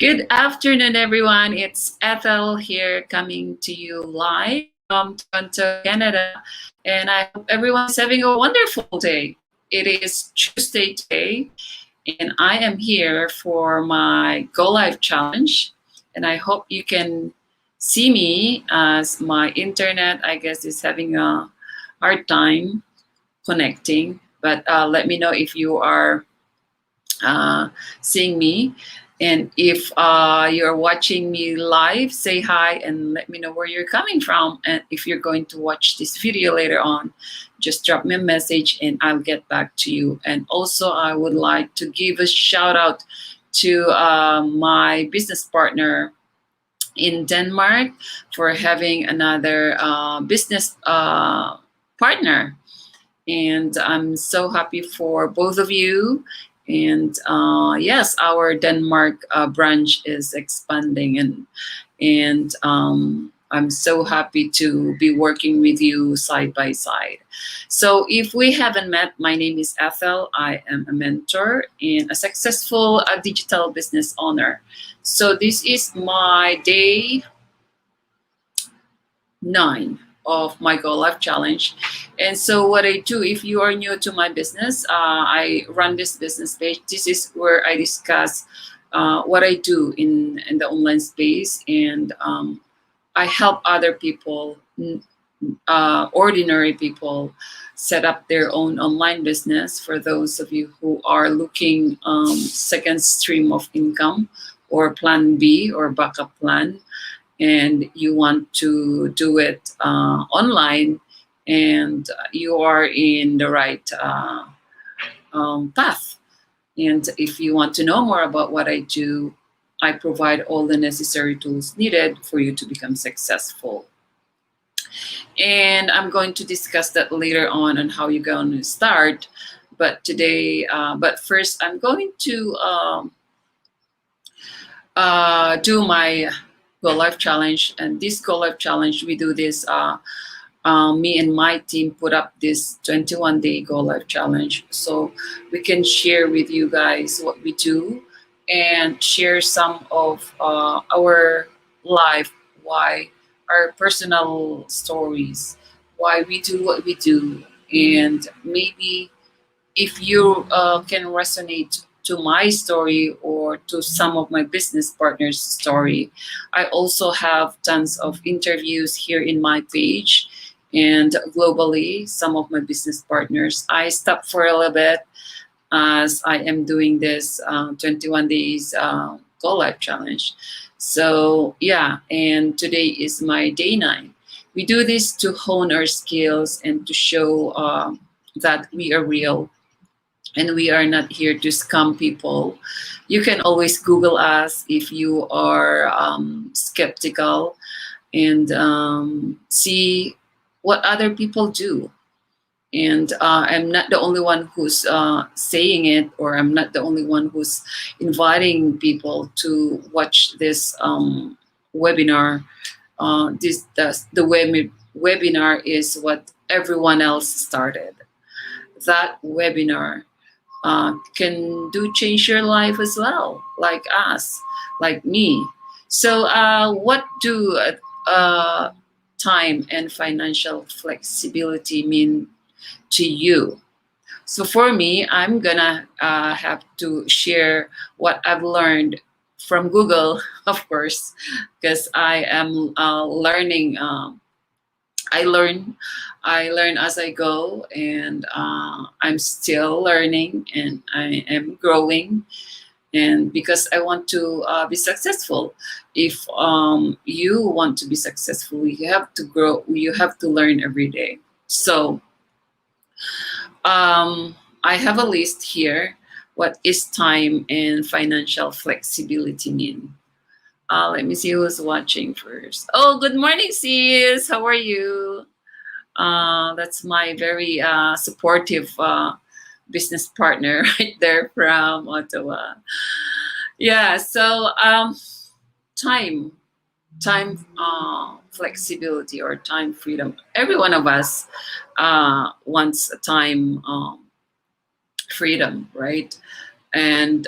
Good afternoon, everyone. It's Ethel here coming to you live from Toronto, Canada. And I hope everyone is having a wonderful day. It is Tuesday today, and I am here for my Go Live challenge. And I hope you can see me as my internet, I guess, is having a hard time connecting. But let me know if you are seeing me. And if you're watching me live, say hi and let me know where you're coming from. And if you're going to watch this video later on, just drop me a message and I'll get back to you. And also, I would like to give a shout out to my business partner in Denmark for having another business partner. And I'm so happy for both of you. And yes, our Denmark branch is expanding, and I'm so happy to be working with you side by side. So if we haven't met, my name is Ethel. I am a mentor and a successful digital business owner. So this is my day 9 of my Go Live challenge. And so what I do, if you are new to my business, I run this business page. This is where I discuss what I do in the online space, and I help other people, ordinary people, set up their own online business. For those of you who are looking second stream of income or plan B or backup plan, and you want to do it online, and you are in the right path. And if you want to know more about what I do, I provide all the necessary tools needed for you to become successful. And I'm going to discuss that later on how you're going to start. But today, but first, I'm going to do my Go Live challenge. And this Go Live challenge, we do this, me and my team put up this 21-day Go Live challenge. So we can share with you guys what we do and share some of our life, why our personal stories, why we do what we do. And maybe if you can resonate to my story or to some of my business partners' story. I also have tons of interviews here in my page, and globally, some of my business partners. I stopped for a little bit as I am doing this 21 days Go Live challenge. So yeah, and today is my day 9. We do this to hone our skills and to show that we are real, and we are not here to scam people. You can always Google us if you are skeptical, and see what other people do. And I'm not the only one who's saying it, or I'm not the only one who's inviting people to watch this webinar. The webinar is what everyone else started. That webinar can do change your life as well, like us, like me. So what do time and financial flexibility mean to you? So for me, I'm gonna have to share what I've learned from Google, of course, because I am learning. I learn as I go, and I'm still learning, and I am growing. And because I want to be successful, if you want to be successful, you have to grow. You have to learn every day. So I have a list here. What is time and financial flexibility mean? Let me see who's watching first. Oh, good morning, sis. How are you? That's my very supportive business partner right there from Ottawa. Yeah, so time, flexibility or time freedom. Every one of us wants a time freedom, right? And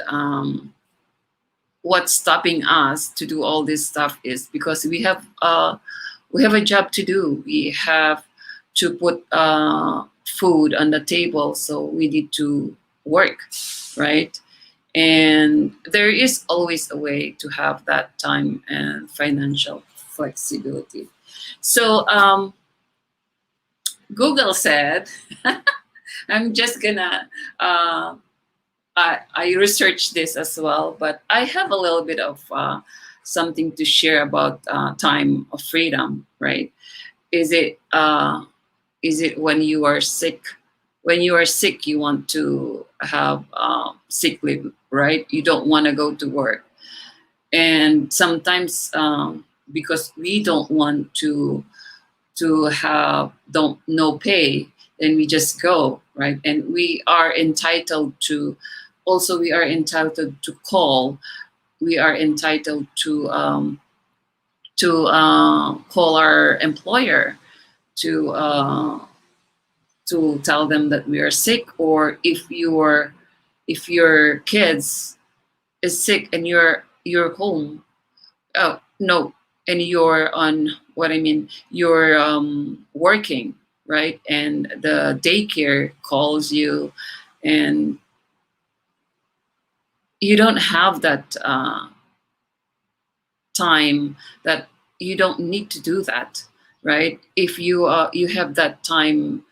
what's stopping us to do all this stuff is because we have a job to do. We have to put food on the table, so we need to work, right? And there is always a way to have that time and financial flexibility. So Google said, I'm just gonna I researched this as well, but I have a little bit of something to share about time of freedom, right? Is it when you are sick? When you are sick, you want to have sick leave, right? You don't want to go to work, and sometimes because we don't want to have don't no pay, then we just go, right? And we are entitled to also we are entitled to call. We are entitled to call our employer to tell them that we are sick, or if your kids is sick and you're home. Oh no, and you're on what I mean. You're working, right? And the daycare calls you, and you don't have that time. That you don't need to do that, right? If you have that time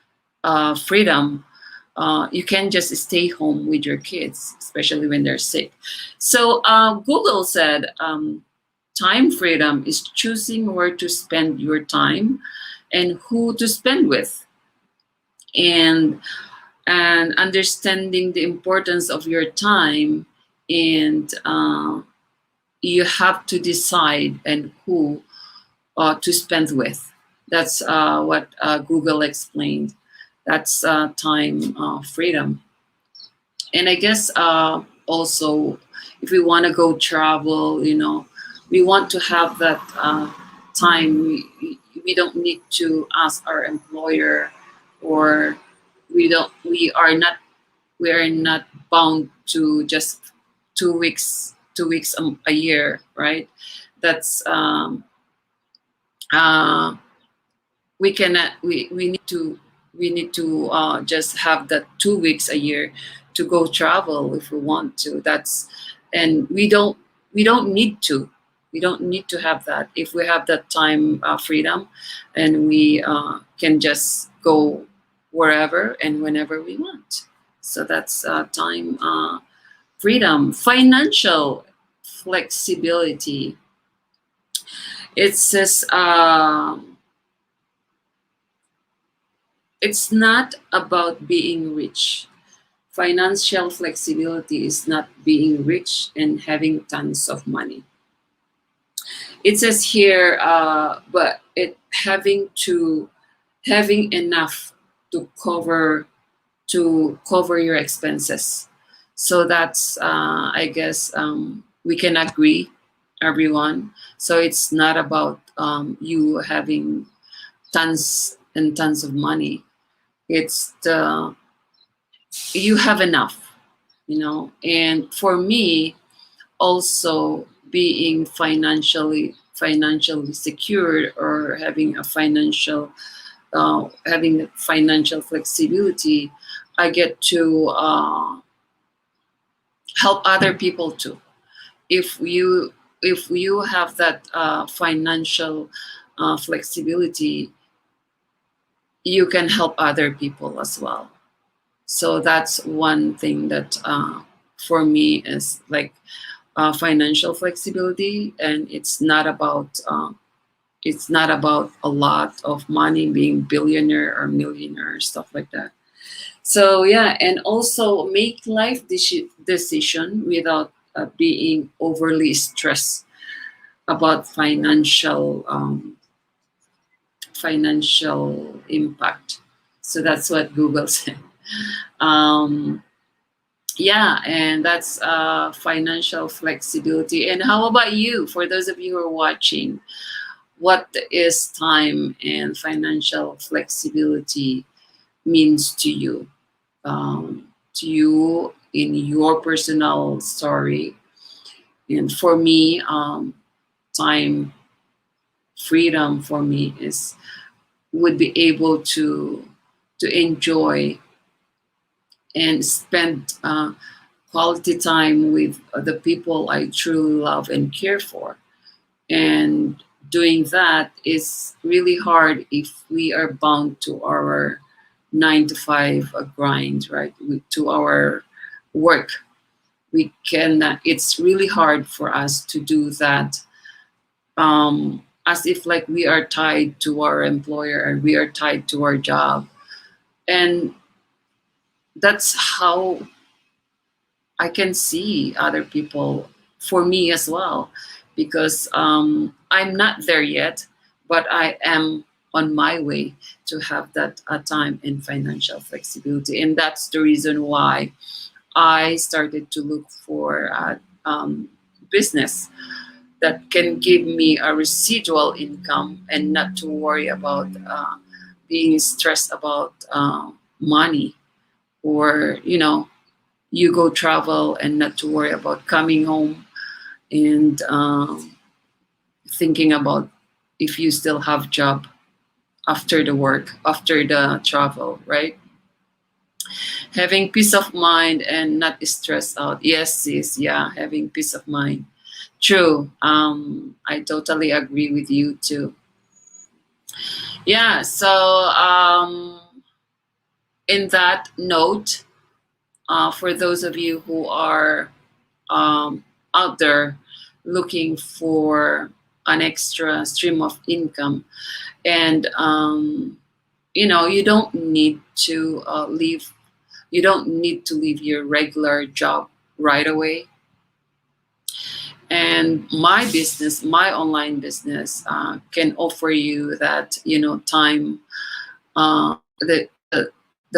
freedom, you can just stay home with your kids, especially when they're sick. So Google said time freedom is choosing where to spend your time and who to spend with, and understanding the importance of your time, and you have to decide and who to spend with. That's what Google explained. That's time freedom. And I guess also, if we want to go travel, we want to have that time. We don't need to ask our employer, or we are not bound to just 2 weeks a year, right? That's uh, we cannot we need to just have that 2 weeks a year to go travel if we want to. That's and we don't need to have that if we have that time freedom, and we can just go wherever and whenever we want. So that's time freedom. Financial flexibility. It says it's not about being rich. Financial flexibility is not being rich and having tons of money. It says here, but it having enough to cover your expenses. So that's I guess we can agree, everyone. So it's not about you having tons and tons of money. It's the you have enough, And for me, also being financially secured, or having financial flexibility, I get to help other people too. If you have that financial flexibility, you can help other people as well. So that's one thing that for me is like financial flexibility, and it's not about a lot of money, being billionaire or millionaire, stuff like that. So yeah, and also make life decision without being overly stressed about financial impact. So that's what Google said. Um, yeah, and that's financial flexibility. And how about you? For those of you who are watching, what is time and financial flexibility means to you? To you in your personal story, And for me, time freedom for me is would be able to enjoy and spend quality time with the people I truly love and care for. And doing that is really hard if we are bound to our 9 to 5 grind, right? To our work. We can, it's really hard for us to do that as if like we are tied to our employer and we are tied to our job. And that's how I can see other people for me as well, because I'm not there yet, but I am on my way to have that time and financial flexibility. And that's the reason why I started to look for business that can give me a residual income and not to worry about being stressed about money, or you go travel and not to worry about coming home and thinking about if you still have job after the work, after the travel, right? Having peace of mind and not stressed out. Yes, sis. Yeah, having peace of mind. True. I totally agree with you too. Yeah. So in that note, for those of you who are um, out there looking for an extra stream of income, and you don't need to leave. You don't need to leave your regular job right away. And my business, my online business, can offer you that time, the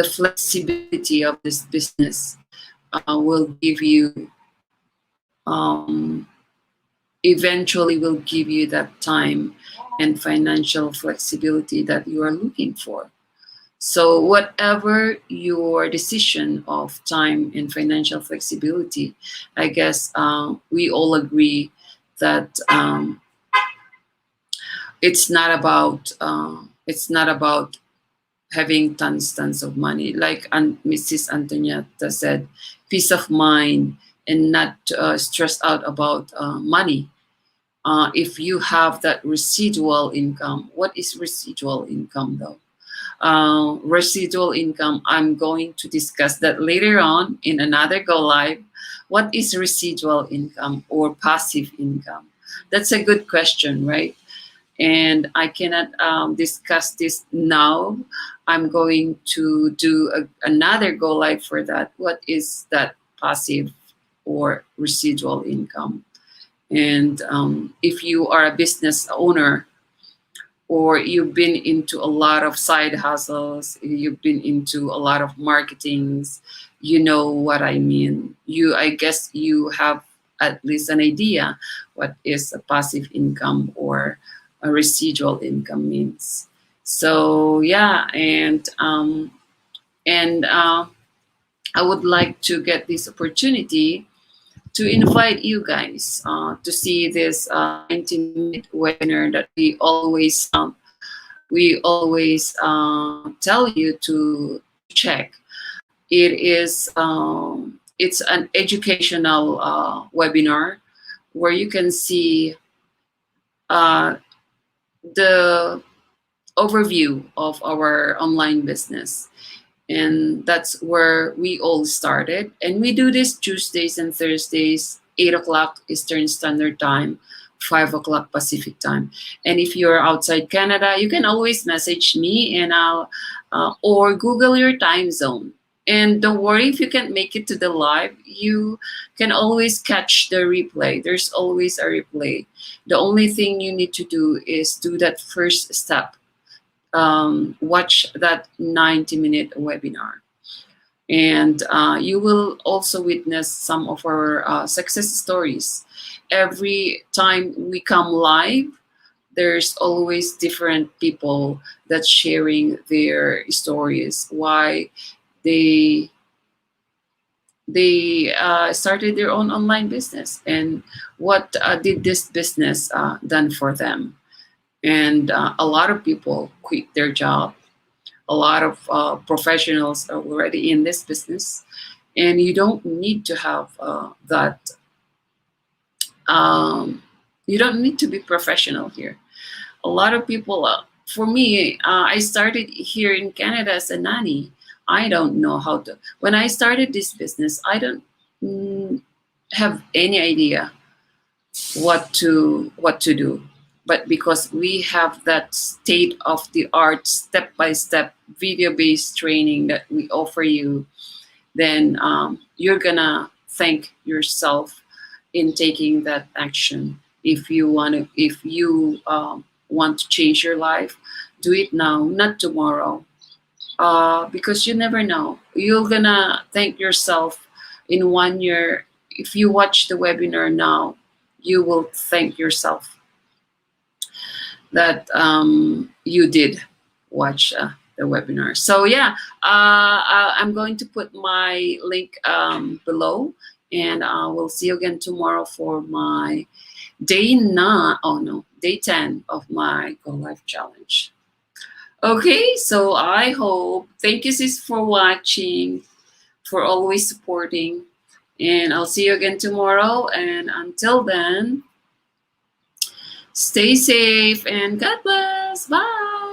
flexibility of this business will give you um, eventually will give you that time and financial flexibility that you are looking for. So whatever your decision of time and financial flexibility, I guess we all agree that it's not about having tons of money, like Mrs. Antonietta said, peace of mind and not stressed out about money. If you have that residual income, what is residual income though? Residual income, I'm going to discuss that later on in another Go Live. What is residual income or passive income? That's a good question, right? And I cannot discuss this now. I'm going to do another Go Live for that. What is that passive or residual income? And if you are a business owner, or you've been into a lot of side hustles, you've been into a lot of marketings, you know what I mean. I guess you have at least an idea what is a passive income or a residual income means. So yeah, and I would like to get this opportunity to invite you guys to see this 19-minute webinar that we always tell you to check. It's an educational webinar where you can see uh, the overview of our online business. And that's where we all started. And we do this Tuesdays and Thursdays, 8 o'clock Eastern Standard Time, 5 o'clock Pacific Time. And if you're outside Canada, you can always message me and I'll, or Google your time zone. And don't worry if you can't make it to the live, you can always catch the replay. There's always a replay. The only thing you need to do is do that first step. Watch that 90-minute webinar. And you will also witness some of our success stories. Every time we come live, there's always different people that's sharing their stories, why they They started their own online business, and what did this business done for them? And a lot of people quit their job. A lot of professionals are already in this business, and you don't need to have that. Um, you don't need to be professional here. A lot of people, for me, I started here in Canada as a nanny. I don't know how to. When I started this business, I don't mm, have any idea what to do. But because we have that state of the art, step by step, video based training that we offer you, then you're gonna thank yourself in taking that action. If you want to change your life, do it now, not tomorrow, because you never know. You're gonna thank yourself in 1 year. If you watch the webinar now, you will thank yourself that you did watch the webinar. So yeah, I'm going to put my link below, and we'll see you again tomorrow for my day 9. Oh no, day 10 of my Go Life Challenge. Okay, so I hope, thank you sis for watching, for always supporting, and I'll see you again tomorrow. And until then, stay safe and God bless. Bye.